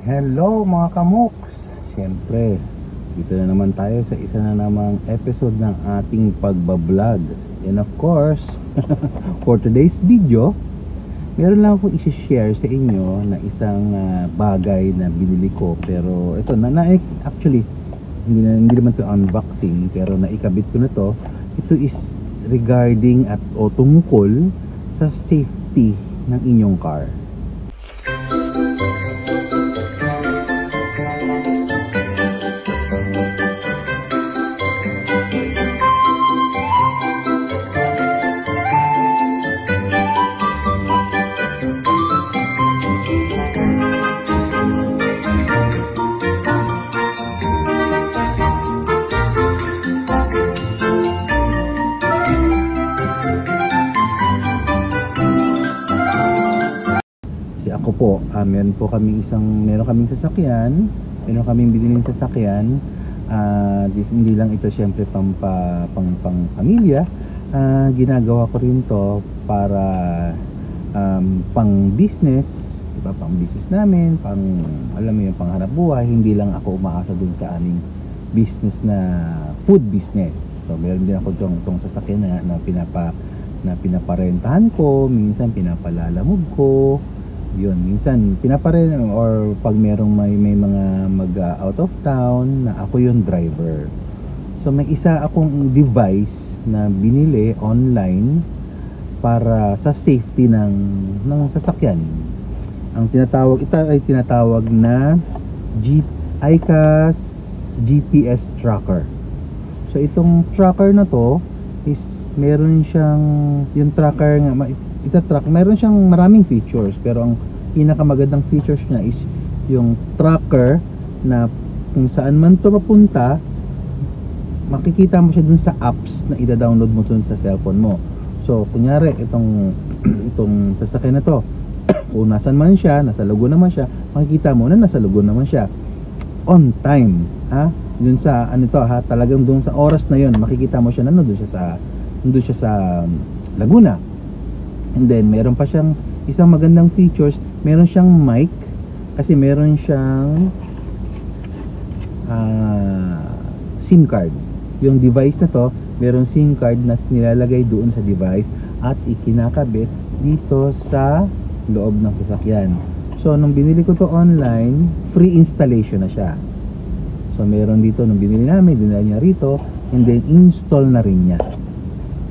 Hello mga kamoks! Siyempre, dito na naman tayo sa isa na namang episode ng ating pagbablog. And of course, for today's video, meron lang akong isi-share sa inyo na isang bagay na binili ko. Pero ito, actually, hindi naman ito unboxing, pero naikabit ko na to. Ito is regarding o tungkol sa safety ng inyong car. Ako po, meron kaming sasakyan, meron kaming biniling sasakyan. Hindi lang ito syempre pang pamilya. Ginagawa ko rin to para pang business, diba? Pang business namin, alam mo yung panghanap buhay. Hindi lang ako umaasa dun sa aming business na food business. So meron din ako tong sasakyan na pinaparentahan ko, minsan pinapalalamog ko. Yun, minsan pinaparen or pag may mga out of town na ako yung driver. So may isa akong device na binili online para sa safety ng sasakyan. Ito ay tinatawag na iCast GPS tracker. So itong tracker na to is meron siyang yung tracker nga meron siyang maraming features, pero ang pinakamagandang features niya is yung tracker na kung saan man to mapunta, makikita mo siya dun sa apps na ida-download mo dun sa cellphone mo. So kunyari itong sasakyan na to, kung nasan man siya, nasa Laguna naman siya, makikita mo na nasa Laguna naman siya on time, dun sa talagang dun sa oras na yun, makikita mo siya na nandun siya sa Laguna. And then meron pa siyang isang magandang features, meron siyang mic, kasi meron siyang SIM card. Yung device na to, meron SIM card na nilalagay doon sa device at ikinakabit dito sa loob ng sasakyan. So nung binili ko to online, free installation na siya. So meron dito nung binili namin, dinala niya rito, and then install na rin niya.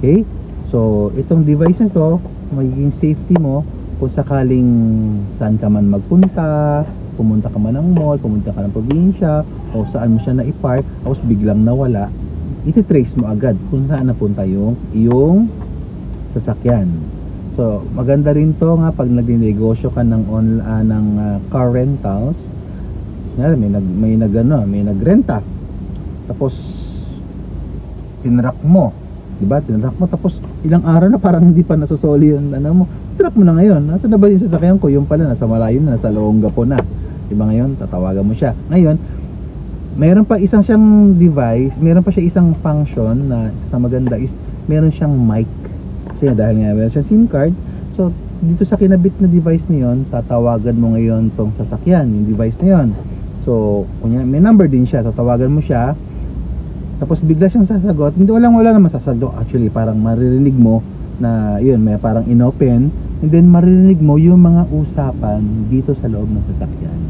Okay? So itong device na to, magiging safety mo kung sakaling saan ka man magpunta, pumunta ka man ng mall, pumunta ka ng probinsya, o saan mo siya na-i-park, tapos biglang nawala, iti-trace mo agad kung saan napunta yung sasakyan. So maganda rin to nga pag nag-negosyo ka ng car rentals. May nagrenta, tapos tinrack mo, diba? Tinrack mo, tapos ilang araw na parang hindi pa nasusoli yung mo. Tinrack mo na ngayon. Nasa na ba yung sasakyan ko? Yung pala, nasa malayo na, nasa Olongapo na. Diba ngayon? Tatawagan mo siya. Ngayon, meron pa isang siyang device, meron pa siya isang function na sa maganda is, meron siyang mic. Kasi dahil nga meron siyang SIM card, so dito sa kinabit na device na yun, tatawagan mo ngayon tong sasakyan, yung device na yun. So, kunya, may number din siya, tatawagan mo siya, tapos bigla siyang sasagot. Wala naman sasagot actually, parang maririnig mo na yun, may parang inopen, and then maririnig mo yung mga usapan dito sa loob ng sasakyan.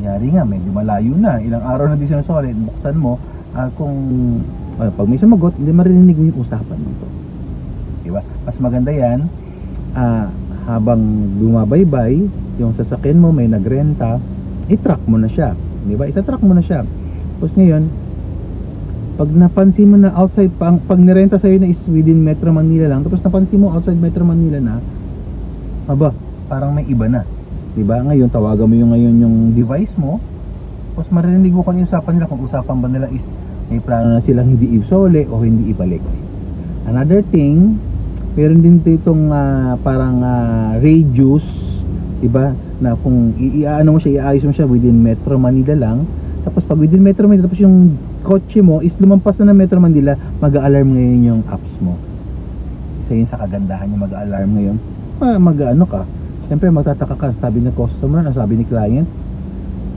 Yari nga, medyo malayo na, ilang araw na din sinusulit, buksan mo, pag may sumagot, hindi maririnig mo yung usapan nito. Diba? Mas maganda yan, habang bumabaybay yung sasakyan mo, may nagrenta, i-track mo na siya, diba? Ita-track mo na siya. Tapos ngayon, pag napansin mo na outside, pag nirenta sa'yo na is within Metro Manila lang, tapos napansin mo outside Metro Manila na, parang may iba na, diba? Ngayon, tawagan mo yung device mo, tapos maririnig mo kung yung usapan nila, kung usapan ba nila is may plano na silang hindi isole o hindi ibalik. Another thing, meron din ditong parang radius, diba? Na kung iayos mo siya within Metro Manila lang, tapos pag within Metro Manila, tapos yung kotse mo is lumampas na ng Metro Manila, mag-a-alarm ngayon yung apps mo. Isa yun sa kagandahan yung mag-a-alarm ngayon. Mag-ano ka, siyempre magtataka ka, sabi ng customer, sabi ni client,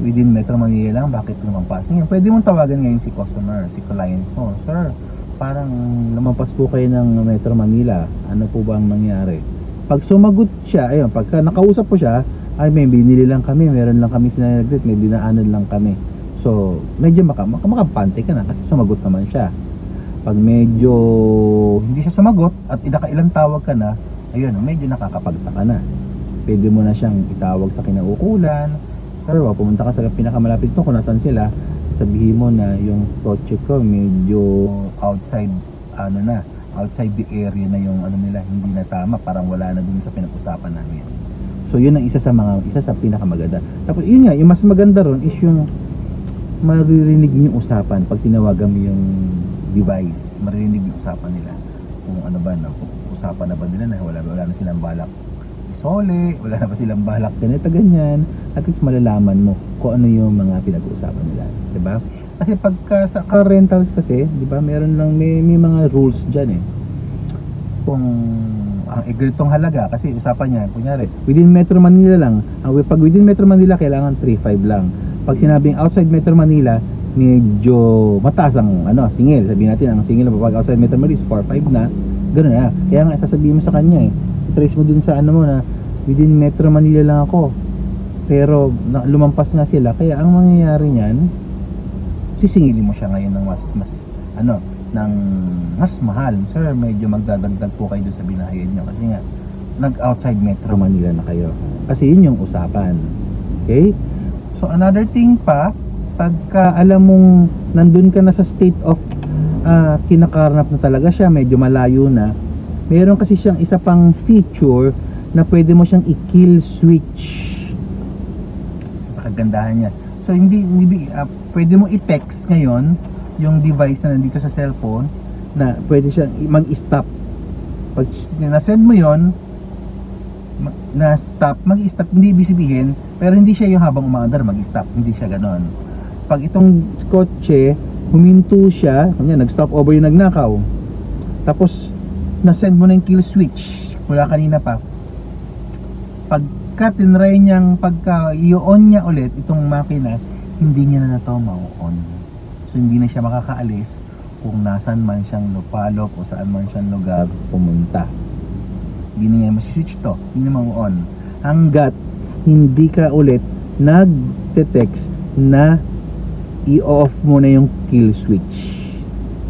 within Metro Manila lang, bakit lumampas? Ngayon, pwede mong tawagan ngayon si customer, si client mo. Sir, parang lumampas po kayo ng Metro Manila. Ano po bang nangyari? Pag sumagot siya, ayun, pagka nakausap po siya, ay may binili lang kami, meron lang kami sinanagrit, may dinaanan lang kami. So, medyo makapante ka na kasi sumagot naman siya. Pag medyo hindi siya sumagot at ilang tawag ka na, ayun, medyo nakakapagtaka na. Pwede mo na siyang itawag sa kinaukulan. Pero pumunta ka sa pinakamalapit to kung nasan sila, sabihin mo na yung kotse ko medyo outside outside the area na yung ano nila, hindi na tama, parang wala na dun sa pinag-usapan namin. So yun ang isa sa pinakamaganda. Tapos yun nga, yung mas maganda ron is yung maririnig yung usapan pag tinawagan mo yung device, maririnig yung usapan nila kung ano ba na, usapan na ba nila na wala na silang balak isole, wala na ba silang balak ganito ganyan, at least malalaman mo kung ano yung mga pinag-uusapan nila, di ba? Kasi pagka sa car rentals kasi, di ba, meron lang may mga rules diyan eh. Kung ang ganitong halaga, kasi usapan niya kunyari within Metro Manila lang, pag within Metro Manila kailangan 3.5 lang. Pag sinabing outside Metro Manila, medyo mataas ang singil. Sabihin natin ang singil pag outside Metro Manila is 4.5 na, gano'n na. Kaya nga sasabihin mo sa kanya trace mo dun sa mo na within Metro Manila lang ako, pero lumampas nga sila. Kaya ang mangyayari niyan, sisingilin mo siya ngayon ng ng mas mahal. Sir, medyo magdadagdag po kayo doon sa binahayan nyo kasi nga nag-outside Metro Manila na kayo. Kasi yun yung usapan. Okay? So another thing pa, pagka alam mong nandun ka na sa state of kinakarnap na talaga siya, medyo malayo na, meron kasi siyang isa pang feature na pwede mo siyang i-kill switch. Sa kagandahan niya. So hindi pwede mo i-text ngayon yung device na nandito sa cellphone na pwede siyang mag-stop. Pag na-send mo yon na stop, mag-stop, hindi ibig sabihin, pero hindi siya yung habang umaandar mag-stop, hindi siya ganon. Pag itong kotse huminto siya, kanya nag-stop over yung nagnakaw, tapos na-send mo na yung kill switch mula kanina pa, pagka tinry niyang i-on niya ulit itong makina, hindi niya na to ma-on. So hindi na siya makakaalis kung nasan man siyang lupalop o saan man siyang lugar pumunta. Hindi na niya ma-switch to, hindi na ma-on hanggat hindi ka ulit nag-text na i-off mo na yung kill switch.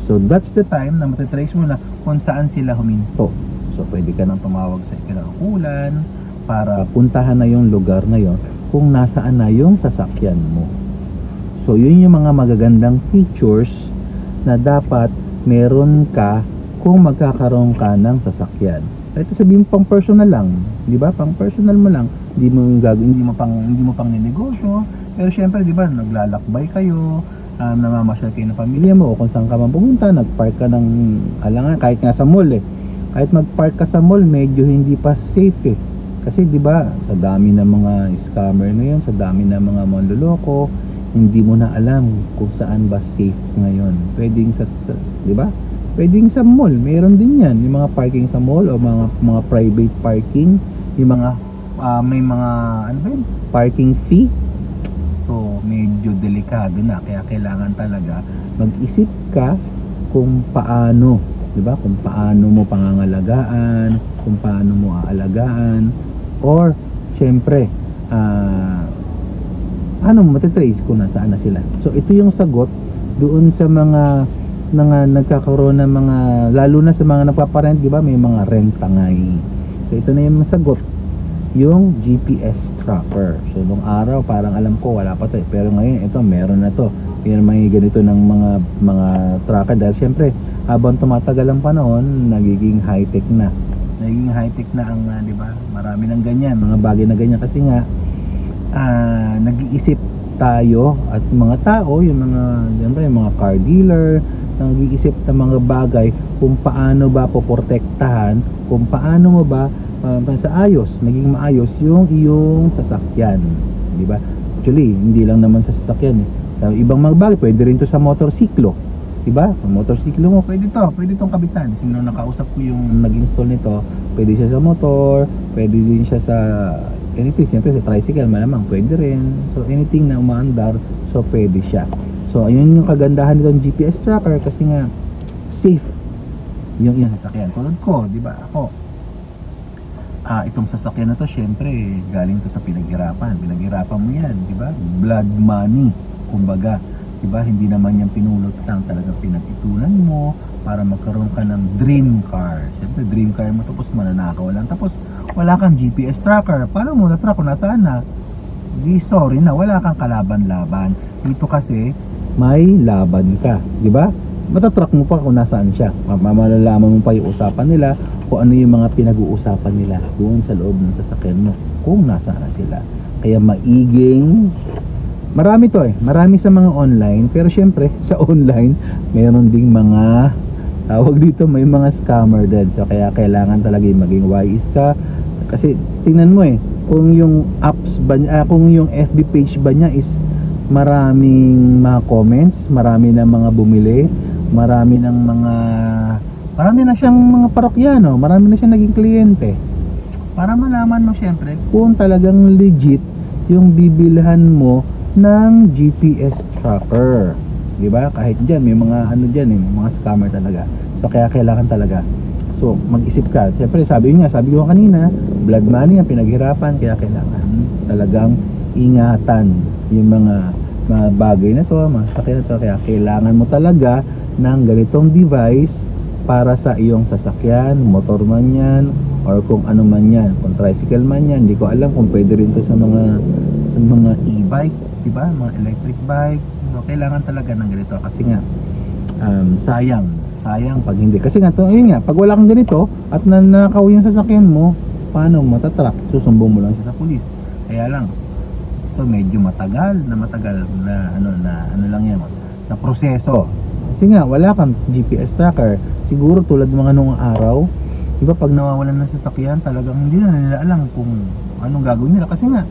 So that's the time na matitrace mo na kung saan sila huminto. So pwede ka nang tumawag sa kinaukulan para puntahan na yung lugar na yon kung nasaan na yung sasakyan mo. So yun yung mga magagandang features na dapat meron ka kung magkakaroon ka ng sasakyan. Ito sabihin mo pang personal lang, di ba? Pang personal mo lang, hindi mo pang ninegosyo. Pero syempre, di ba, naglalakbay kayo, namamasyal kayo ng pamilya mo, o kung saan ka man pumunta, nagpark ka ng alangan, kahit nga sa mall kahit magpark ka sa mall, medyo hindi pa safe kasi di ba, sa dami ng mga scammer ngayon, sa dami ng mga manloloko, hindi mo na alam kung saan ba safe ngayon. Pwedeng di ba? Pwedeng sa mall, mayroon din yan, yung mga parking sa mall o mga private parking, yung mga may mga parking fee. So medyo delikado na, kaya kailangan talaga mag-isip ka kung paano, di ba? Kung paano mo pangangalagaan, kung paano mo aalagaan, or syempre ano mo matitrace kung nasaan na sila. So ito yung sagot doon sa mga nagkakaroon ng mga, lalo na sa mga nagpaparent, di ba? May mga rentangay. So ito na yung sagot, yung GPS tracker. So nung araw parang alam ko wala pa to pero ngayon ito meron na to. Meron may ganito ng mga tracker dahil syempre habang tumatagal ang panahon nagiging high-tech na. Nagiging high-tech na ang di ba? Marami ng ganyan, mga bagay na ganyan kasi nga nag-iisip tayo at mga tao, yung mga car dealer, nag-iisip ng mga bagay kung paano ba poprotektahan, kung paano mo ba sa naging maayos yung iyong sasakyan, di ba? Actually, hindi lang naman sa sasakyan ibang mga bagay, pwede rin to sa motorsiklo, di ba? Sa motorsiklo mo, pwede tong kabitan. Sino nakausap ko yung nag-install nito, pwede siya sa motor, pwede din siya sa anything, siyempre sa tricycle malamang pwede rin. So anything na umaandar, so pwede siya. So ayun yung kagandahan nitong GPS tracker, kasi nga safe yung iyong sasakyan. Tulad ko, di ba, ako itong sasakyan na to, syempre galing to sa pinaghirapan mo yan, di ba, blood money kumbaga, di ba, hindi naman yan pinulot lang, talagang pinag-itunan mo para magkaroon ka ng dream car. Syempre dream car mo, tapos mananakaw lang, tapos wala kang GPS tracker. Paano mo na-track kung nasaan na? Di, sorry na, wala kang kalaban-laban. Dito kasi may laban ka, di ba? Matatrack mo pa kung nasaan siya. Malalaman mo pa yung usapan nila, kung ano yung mga pinag-uusapan nila doon sa loob ng sasakyan mo, kung nasaan sila. Kaya maiging, marami to marami sa mga online, pero syempre sa online mayroon ding mga tawag dito, may mga scammer din. So kaya kailangan talaga maging wise ka, kasi tingnan mo kung yung apps ba niya, kung yung FB page ba niya is maraming mga comments, marami na mga bumili, marami na siyang mga parokyano, marami na siyang naging kliyente, para malaman mo syempre kung talagang legit yung bibilhan mo ng GPS tracker, di ba? Kahit diyan may mga ano diyan mga scammer talaga. So kaya kailangan talaga, so mag-isip ka. Syempre sabi ko kanina, blood money ang pinaghirapan, kaya kailangan talagang ingatan yung mga bagay na to, mga sasakyan na to. Kaya kailangan mo talaga ng ganitong device para sa iyong sasakyan, motor man yan, or kung ano man yan, kung tricycle man yan. Hindi ko alam kung pwede rin to sa mga e-bike, diba? Mga electric bike. So, kailangan talaga ng ganito, kasi nga sayang pag hindi. Kasi nga to, yun nga, pag wala kang ganito at nanakaw yung sasakyan mo, paano matatrack? Susumbong mo lang siya sa pulis. Kaya lang ito medyo matagal na ano lang yan, na proseso. Kasi nga wala kang GPS tracker. Siguro tulad mga nung araw, diba, pag nawawalan ng sasakyan, talagang hindi na nila alam kung anong gagawin nila, kasi nga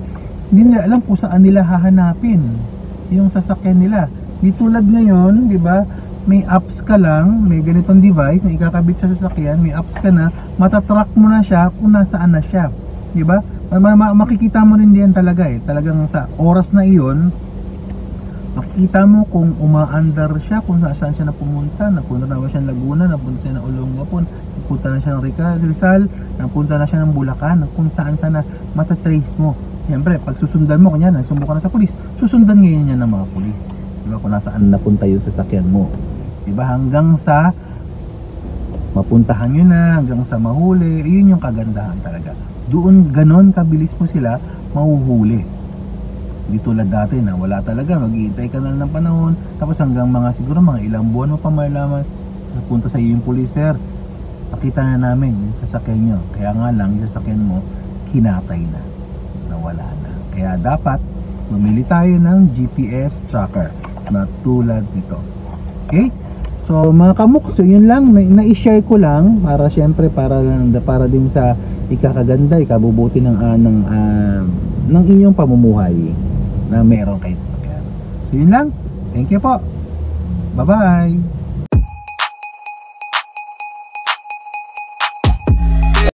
hindi nila alam kung saan nila hahanapin yung sasakyan nila. Di tulad ngayon, diba, may apps ka lang, may ganitong device na ikakabit sa sasakyan, may apps ka na, matatrack mo na siya kung nasaan na siya, diba? Makikita mo rin diyan talaga talagang sa oras na iyon, makikita mo kung umaandar siya, kung saan siya napunta na ba siya ng Laguna, napunta siya ng Olongapo, napunta na siya ng Rizal, napunta na siya ng Bulacan, kung saan na matatrace mo. Siyempre, pag susundan mo, kanya nagsumbo ka na sa pulis, susundan ngayon yan ng mga pulis, diba, kung nasaan napunta yung sasakyan mo, diba, hanggang sa mapuntahan nyo na, hanggang sa mahuli. Yun yung kagandahan talaga. Doon ganon kabilis mo sila mahuhuli. Di tulad dati na wala talaga, mag-iintay ka na ng panahon, tapos hanggang siguro mga ilang buwan mo pa malaman, napunta sa iyo yung pulis, sir, nakita na namin yung sasakyan nyo, kaya nga lang yung sasakyan mo kinatay na, nawala na. Kaya dapat mamili tayo ng GPS tracker na tulad nito. Okay? So mga kamukso, yun lang, na-share ko lang para syempre para din sa ikakaganda, ikabubuti ng inyong pamumuhay na meron kayo. So yun lang. Thank you po. Bye-bye.